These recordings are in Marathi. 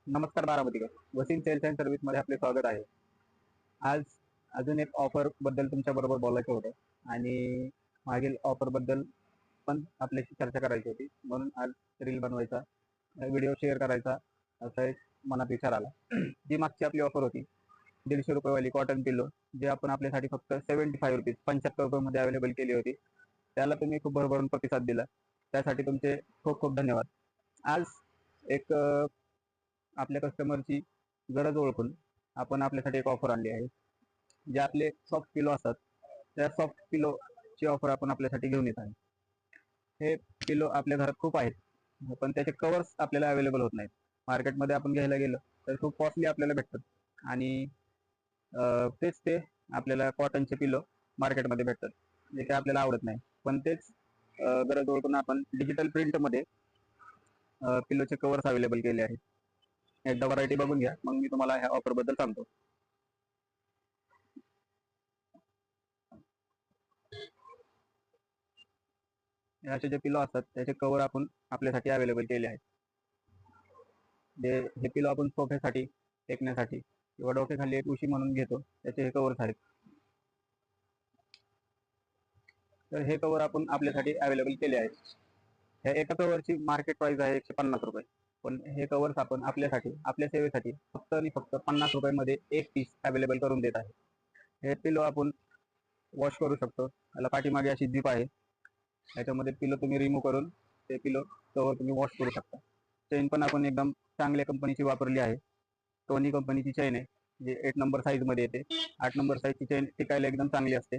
नमस्कार बारामतीकर. वसीम सेल्स अँड सर्व्हिस मध्ये आपले स्वागत आहे. आज अजून एक ऑफर बद्दल तुमच्या बरोबर बोलायचं होतं आणि मागील ऑफर बद्दल पण आपल्याशी चर्चा करायची होती, म्हणून आज रील बनवायचा, व्हिडिओ शेअर करायचा असा एक मनात विचार आला. जी मागची आपली ऑफर होती 150 रुपयेवाली कॉटन पिलो, जे आपण आपल्यासाठी फक्त 75 रुपीज 75 रुपयामध्ये अवेलेबल केली होती, त्याला तुम्ही खूप भरभरून प्रतिसाद दिला, त्यासाठी तुमचे खूप खूप धन्यवाद. आज एक आपल्या कस्टमरची गरज ओळखून आपण आपल्यासाठी एक ऑफर आणली आहे. जे आपले सॉफ्ट पिलो असतात त्या सॉफ्ट पिलोची ऑफर आपण आपल्यासाठी घेऊन येत आहे. हे पिलो आपल्या घरात खूप आहेत, पण त्याचे कवर्स आपल्याला अवेलेबल होत नाहीत. मार्केटमध्ये आपण घ्यायला गेलो तर खूप कॉस्टली आपल्याला भेटतात आणि तेच ते आपल्याला कॉटनचे पिलो मार्केटमध्ये भेटतात, जे काही आपल्याला आवडत नाही. पण तेच गरज ओळखून आपण डिजिटल प्रिंटमध्ये पिलोचे कवर्स अवेलेबल केले आहेत. एकदा व्हरायटी बघून घ्या, मग मी तुम्हाला ह्या ऑफर बद्दल सांगतो. असे जे पिलो असतात त्याचे कवर आपण आपल्यासाठी अवेलेबल केले आहेत. हे पिलो आपण सोफ्यासाठी टेकण्यासाठी किंवा डोक्याखाली एक उशी म्हणून घेतो, त्याचे हे कवर्स आहेत. तर हे कवर आपण आपल्यासाठी अवेलेबल केले आहेत. ह्या एका कवरची मार्केट प्राइस आहे 150 रुपये, पण हे कवर्स आपण आपल्यासाठी आपल्या सेवेसाठी फक्त आणि फक्त 50 रुपयामध्ये एक पीस अवेलेबल करून देत आहे. हे पिलो आपण वॉश करू शकतो. त्याला पाठीमागे अशी झिप आहे, याच्यामध्ये पिलो तुम्ही रिमूव्ह करून ते पिलो कवर तुम्ही वॉश करू शकता. चेन पण आपण एकदम चांगल्या कंपनीची वापरली आहे. टोनी कंपनीची चेन आहे, जे 8 नंबर साईज मध्ये येते. 8 नंबर साईजची चेन टिकायला एकदम चांगली असते.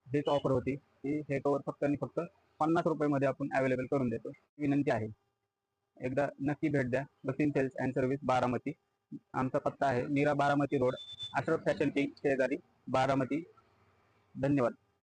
हीच ऑफर होती की हे कवर फक्त आणि फक्त 50 रुपयामध्ये आपण अवेलेबल करून देतो. विनंती आहे, एकदा नक्की भेट द्या. Waseem sales and service Baramati. आमचा पत्ता आहे Meera Baramati road, Ashraf fashion king शेजारी, बारामती. धन्यवाद.